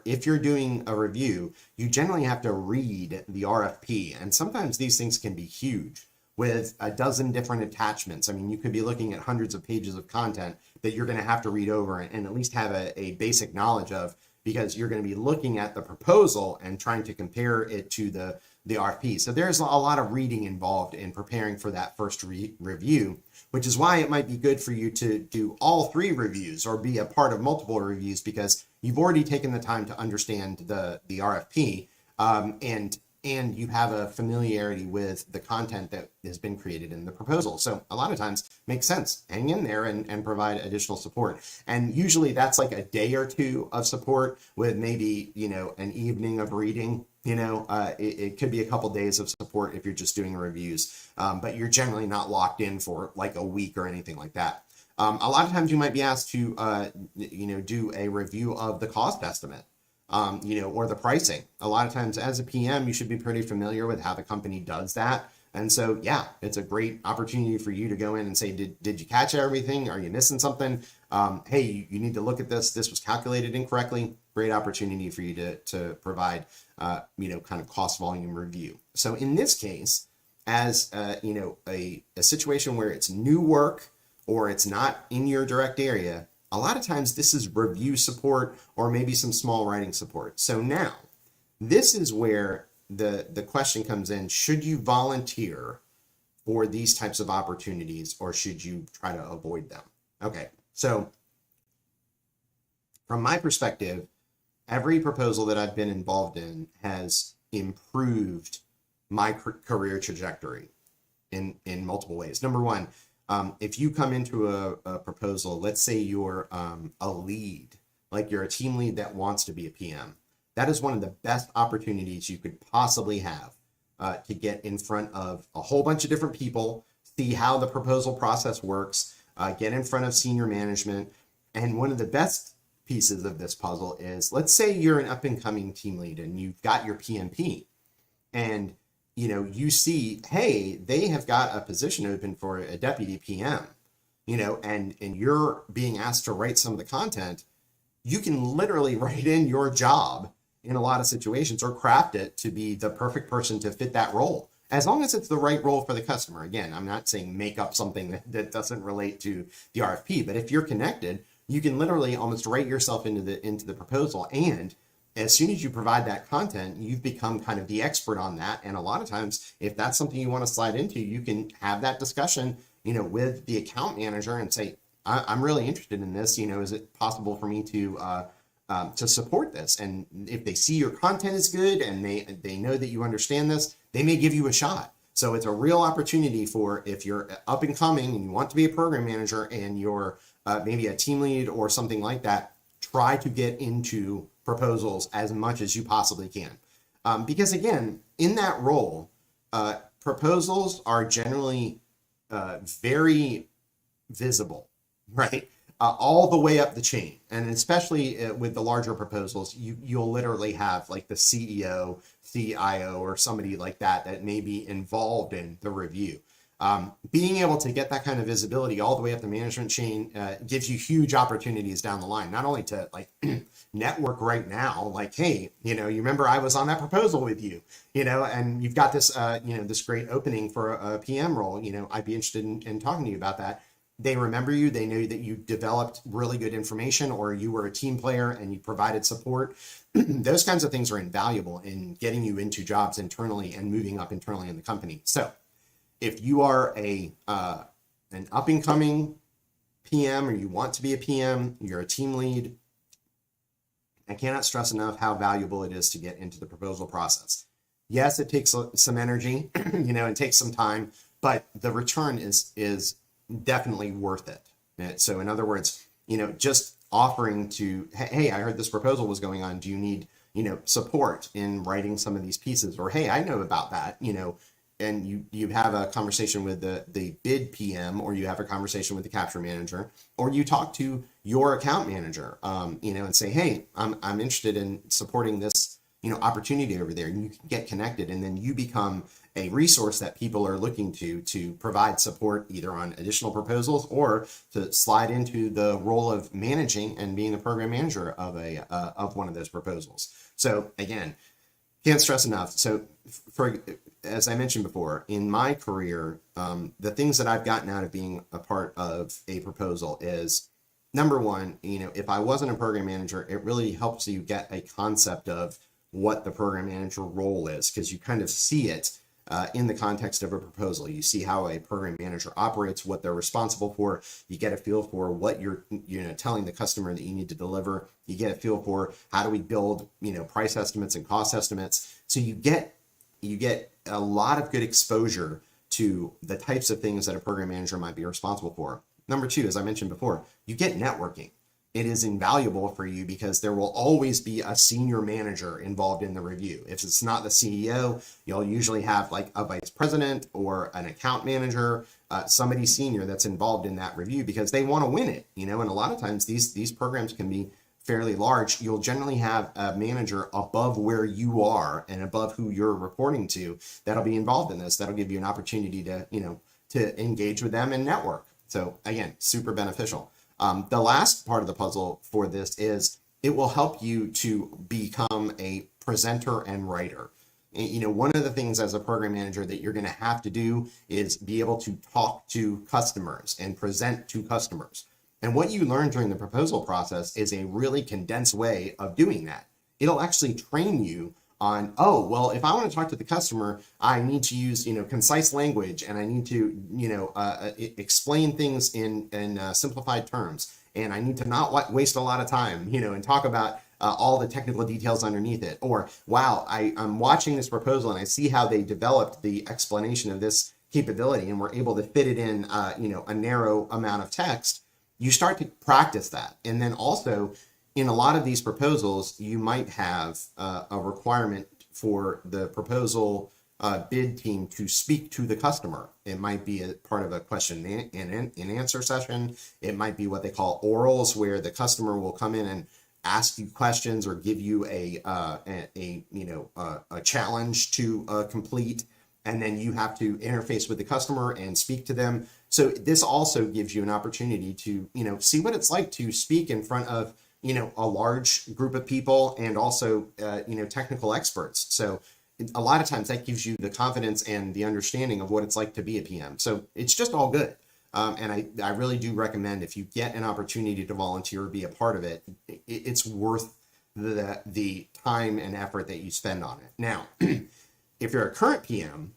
if you're doing a review, you generally have to read the RFP, and sometimes these things can be huge with a dozen different attachments. I mean, you could be looking at hundreds of pages of content that you're going to have to read over and at least have a basic knowledge of, because you're going to be looking at the proposal and trying to compare it to the RFP. So there's a lot of reading involved in preparing for that first review, which is why it might be good for you to do all 3 reviews or be a part of multiple reviews, because you've already taken the time to understand the RFP, and you have a familiarity with the content that has been created in the proposal. So a lot of times makes sense. Hang in there and provide additional support. And usually that's like a day or 2 of support with maybe, an evening of reading. It could be a couple days of support if you're just doing reviews, but you're generally not locked in for like a week or anything like that. A lot of times you might be asked to, do a review of the cost estimate. Or the pricing. A lot of times as a PM, you should be pretty familiar with how the company does that. And so, yeah, it's a great opportunity for you to go in and say, did you catch everything? Are you missing something? Hey, you need to look at this. This was calculated incorrectly. Great opportunity for you to provide, kind of cost volume review. So in this case, as, a situation where it's new work or it's not in your direct area, a lot of times this is review support or maybe some small writing support. So now this is where the question comes in. Should you volunteer for these types of opportunities, or should you try to avoid them? Okay, so from my perspective, every proposal that I've been involved in has improved my career trajectory in multiple ways. Number one, if you come into a proposal, let's say you're a lead, like you're a team lead that wants to be a PM, that is one of the best opportunities you could possibly have to get in front of a whole bunch of different people, see how the proposal process works, get in front of senior management. And one of the best pieces of this puzzle is, let's say you're an up-and-coming team lead and you've got your PMP, and you see, hey, they have got a position open for a deputy PM, and you're being asked to write some of the content. You can literally write in your job in a lot of situations or craft it to be the perfect person to fit that role, as long as it's the right role for the customer. Again, I'm not saying make up something that doesn't relate to the RFP, but if you're connected, you can literally almost write yourself into the proposal. And as soon as you provide that content, you've become kind of the expert on that. And a lot of times, if that's something you want to slide into, you can have that discussion, with the account manager and say, I'm really interested in this. Is it possible for me to support this? And if they see your content is good and they know that you understand this, they may give you a shot. So it's a real opportunity for, if you're up and coming and you want to be a program manager and you're maybe a team lead or something like that, try to get into proposals as much as you possibly can. Because again, in that role, proposals are generally very visible, right? All the way up the chain. And especially with the larger proposals, you'll literally have like the CEO, CIO, or somebody like that may be involved in the review. Being able to get that kind of visibility all the way up the management chain gives you huge opportunities down the line, not only to like network right now, like, hey, you remember I was on that proposal with you, and you've got this, this great opening for a PM role, I'd be interested in talking to you about that. They remember you, they know that you developed really good information, or you were a team player and you provided support. Those kinds of things are invaluable in getting you into jobs internally and moving up internally in the company. So if you are an up and coming PM, or you want to be a PM, you're a team lead, I cannot stress enough how valuable it is to get into the proposal process. Yes, it takes some energy, and takes some time, but the return is definitely worth it. So in other words, just offering to, hey, I heard this proposal was going on. Do you need, support in writing some of these pieces? Or, hey, I know about that, and you have a conversation with the bid PM, or you have a conversation with the capture manager, or you talk to your account manager, and say, hey, I'm interested in supporting this, opportunity over there, and you can get connected, and then you become a resource that people are looking to provide support either on additional proposals or to slide into the role of managing and being the program manager of one of those proposals. So again, can't stress enough. So as I mentioned before, in my career, the things that I've gotten out of being a part of a proposal is, number one, if I wasn't a program manager, it really helps you get a concept of what the program manager role is, because you kind of see it in the context of a proposal. You see how a program manager operates, what they're responsible for. You get a feel for what you're telling the customer that you need to deliver. You get a feel for how do we build price estimates and cost estimates. So you get a lot of good exposure to the types of things that a program manager might be responsible for. Number two, as I mentioned before, you get networking. It is invaluable for you because there will always be a senior manager involved in the review. If it's not the CEO, you'll usually have like a vice president or an account manager, somebody senior that's involved in that review because they want to win it, and a lot of times these programs can be fairly large. You'll generally have a manager above where you are and above who you're reporting to that'll be involved in this. That'll give you an opportunity to, to engage with them and network. So again, super beneficial. The last part of the puzzle for this is it will help you to become a presenter and writer. One of the things as a program manager that you're going to have to do is be able to talk to customers and present to customers. And what you learn during the proposal process is a really condensed way of doing that. It'll actually train you on, oh, well, if I want to talk to the customer, I need to use, concise language, and I need to, explain things in simplified terms. And I need to not waste a lot of time, and talk about all the technical details underneath it. Or, wow, I'm watching this proposal and I see how they developed the explanation of this capability and were able to fit it in, a narrow amount of text. You start to practice that. And then also, in a lot of these proposals, you might have a requirement for the proposal bid team to speak to the customer. It might be a part of a question and answer session. It might be what they call orals, where the customer will come in and ask you questions or give you a challenge to complete, and then you have to interface with the customer and speak to them. So this also gives you an opportunity to see what it's like to speak in front of a large group of people and also, technical experts. So a lot of times that gives you the confidence and the understanding of what it's like to be a PM. So it's just all good. And I really do recommend, if you get an opportunity to volunteer or be a part of it, it's worth the time and effort that you spend on it. Now, if you're a current PM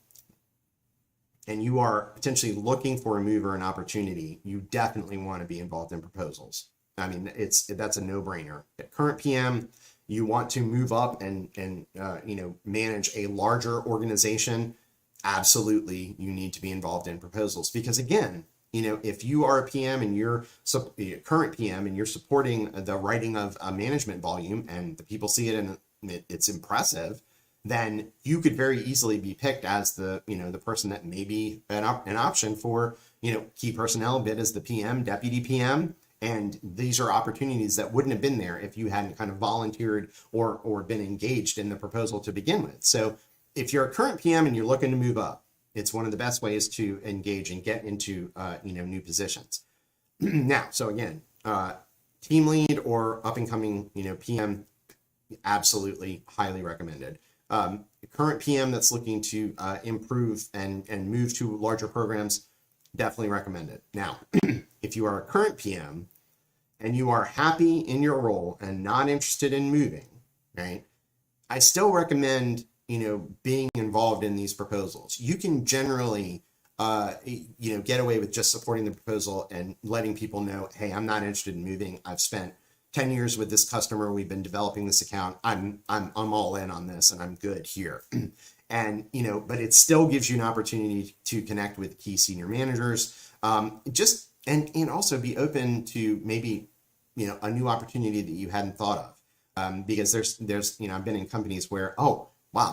and you are potentially looking for a move or an opportunity, you definitely want to be involved in proposals. I mean, that's a no-brainer. At current PM, you want to move up and manage a larger organization. Absolutely, you need to be involved in proposals, because again, if you are a PM and you're a current PM and you're supporting the writing of a management volume and the people see it and it's impressive, then you could very easily be picked as the person that may be an option for key personnel bid as the PM, deputy PM. And these are opportunities that wouldn't have been there if you hadn't kind of volunteered or been engaged in the proposal to begin with. So if you're a current PM and you're looking to move up, It's one of the best ways to engage and get into new positions. Now, so again, team lead or up and coming PM, absolutely highly recommended. Current PM that's looking to improve and move to larger programs, definitely recommended. Now, if you are a current PM and you are happy in your role and not interested in moving, right? I still recommend, being involved in these proposals. You can generally, get away with just supporting the proposal and letting people know, hey, I'm not interested in moving. I've spent 10 years with this customer. We've been developing this account. I'm all in on this and I'm good here. And, but it still gives you an opportunity to connect with key senior managers, and also be open to maybe, a new opportunity that you hadn't thought of. Because there's, I've been in companies where, oh, wow,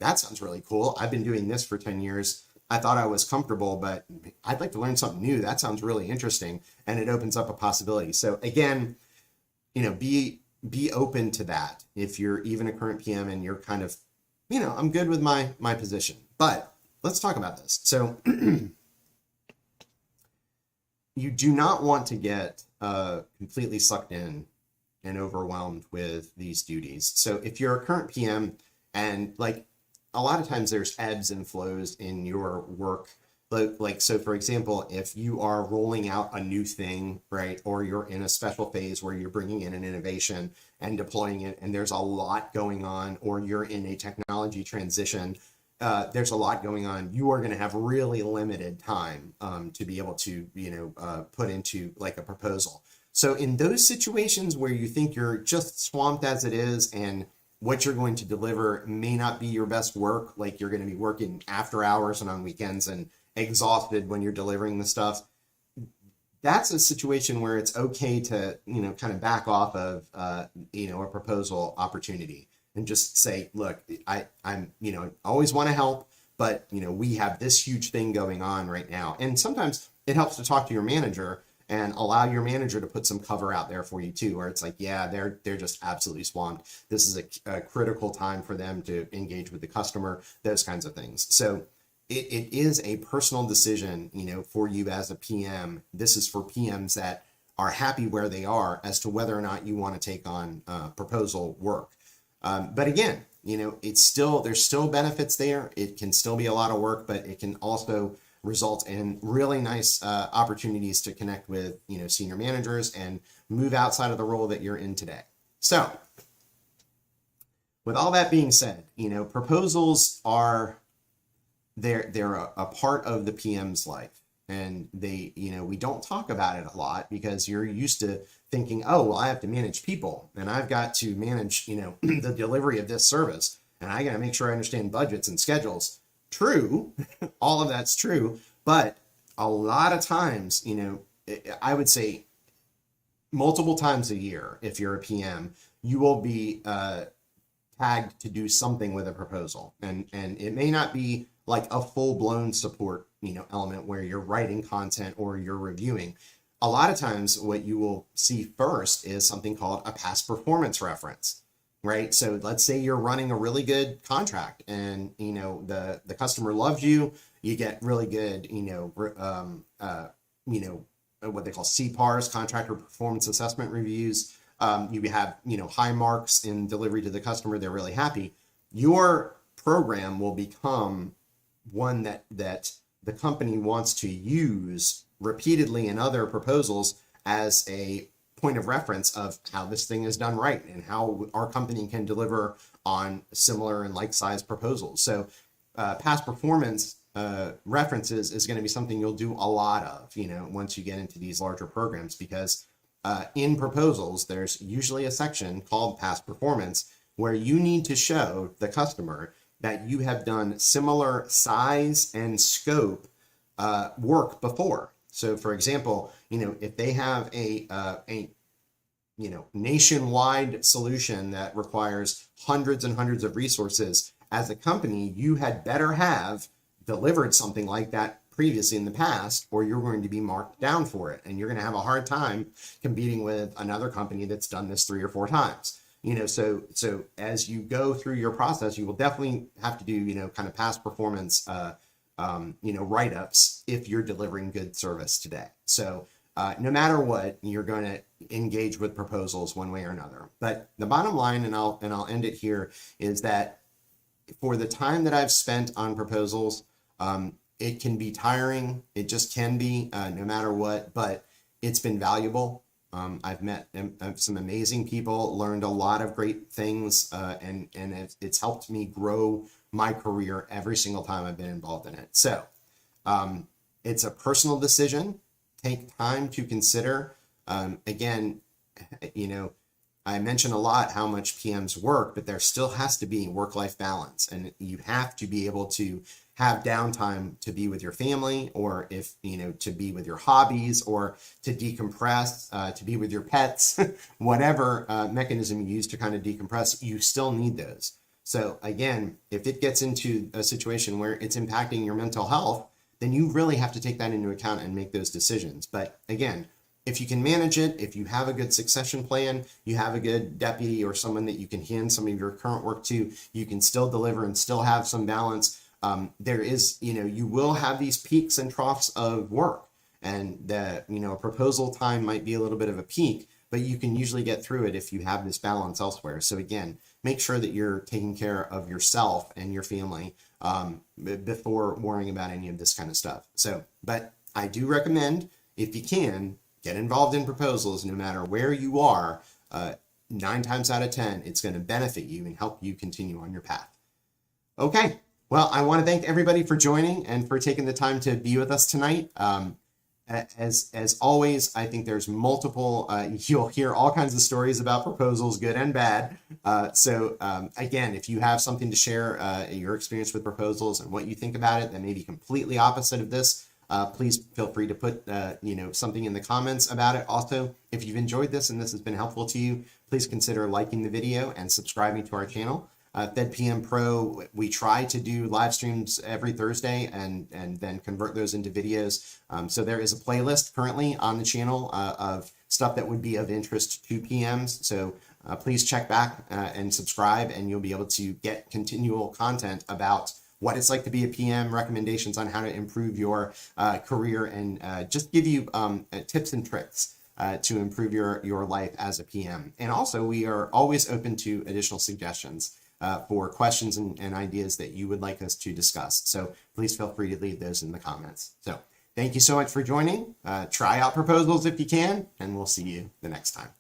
that sounds really cool. I've been doing this for 10 years. I thought I was comfortable, but I'd like to learn something new. That sounds really interesting. And it opens up a possibility. So again, be open to that. If you're even a current PM and you're kind of, I'm good with my position, but let's talk about this. So you do not want to get completely sucked in and overwhelmed with these duties. So if you're a current PM and like a lot of times there's ebbs and flows in your work. So for example, if you are rolling out a new thing, right, or you're in a special phase where you're bringing in an innovation and deploying it, and there's a lot going on, or you're in a technology transition, there's a lot going on. You are going to have really limited time to be able to, put into like a proposal. So in those situations where you think you're just swamped as it is and what you're going to deliver may not be your best work, like you're going to be working after hours and on weekends and exhausted when you're delivering the stuff, that's a situation where it's okay to, kind of back off of, a proposal opportunity and just say, look, I'm always want to help, but, we have this huge thing going on right now. And sometimes it helps to talk to your manager and allow your manager to put some cover out there for you too, where it's like, yeah, they're just absolutely swamped. This is a critical time for them to engage with the customer, those kinds of things. So it is a personal decision, for you as a PM. This is for PMs that are happy where they are as to whether or not you want to take on proposal work. But again, there's still benefits there. It can still be a lot of work, but it can also result in really nice opportunities to connect with, senior managers and move outside of the role that you're in today. So with all that being said, proposals are, they're a part of the PM's life, and they, we don't talk about it a lot because you're used to thinking, oh, well, I have to manage people and I've got to manage, the delivery of this service, and I got to make sure I understand budgets and schedules. True, all of that's true, but a lot of times, I would say multiple times a year, if you're a PM, you will be tagged to do something with a proposal, and it may not be like a full-blown support, element where you're writing content or you're reviewing. A lot of times what you will see first is something called a past performance reference, right? So let's say you're running a really good contract and, the customer loves you, you get really good, what they call CPARs, contractor performance assessment reviews. You have, high marks in delivery to the customer. They're really happy. Your program will become one that the company wants to use repeatedly in other proposals as a point of reference of how this thing is done right and how our company can deliver on similar and like-sized proposals. So past performance references is going to be something you'll do a lot of, once you get into these larger programs, because in proposals, there's usually a section called past performance where you need to show the customer that you have done similar size and scope work before. So for example, if they have a nationwide solution that requires hundreds and hundreds of resources, as a company, you had better have delivered something like that previously in the past, or you're going to be marked down for it. And you're going to have a hard time competing with another company that's done this 3 or 4 times. So as you go through your process, you will definitely have to do, kind of past performance write-ups if you're delivering good service today. So no matter what, you're going to engage with proposals one way or another. But the bottom line, and I'll end it here, is that for the time that I've spent on proposals, it can be tiring. It just can be, no matter what, but it's been valuable. I've met some amazing people, learned a lot of great things, and it's helped me grow my career every single time I've been involved in it. So it's a personal decision. Take time to consider. Again, I mention a lot how much PMs work, but there still has to be work-life balance, and you have to be able to have downtime to be with your family, or if to be with your hobbies, or to decompress, to be with your pets, whatever mechanism you use to kind of decompress, you still need those. So again, if it gets into a situation where it's impacting your mental health, then you really have to take that into account and make those decisions. But again, if you can manage it, if you have a good succession plan, you have a good deputy or someone that you can hand some of your current work to, you can still deliver and still have some balance. There is, you will have these peaks and troughs of work, and the, proposal time might be a little bit of a peak, but you can usually get through it if you have this balance elsewhere. So again, make sure that you're taking care of yourself and your family before worrying about any of this kind of stuff. So, but I do recommend, if you can, get involved in proposals, no matter where you are. 9 times out of 10, it's going to benefit you and help you continue on your path. Okay. Well, I want to thank everybody for joining and for taking the time to be with us tonight. As always, I think there's multiple, you'll hear all kinds of stories about proposals, good and bad. So again, if you have something to share, your experience with proposals and what you think about it that may be completely opposite of this, please feel free to put something in the comments about it. Also, if you've enjoyed this and this has been helpful to you, please consider liking the video and subscribing to our channel. FedPM Pro, we try to do live streams every Thursday and then convert those into videos. So there is a playlist currently on the channel of stuff that would be of interest to PMs. So please check back and subscribe, and you'll be able to get continual content about what it's like to be a PM, recommendations on how to improve your career, and just give you tips and tricks to improve your life as a PM. And also, we are always open to additional suggestions for questions and ideas that you would like us to discuss. So please feel free to leave those in the comments. So thank you so much for joining. Try out proposals if you can, and we'll see you the next time.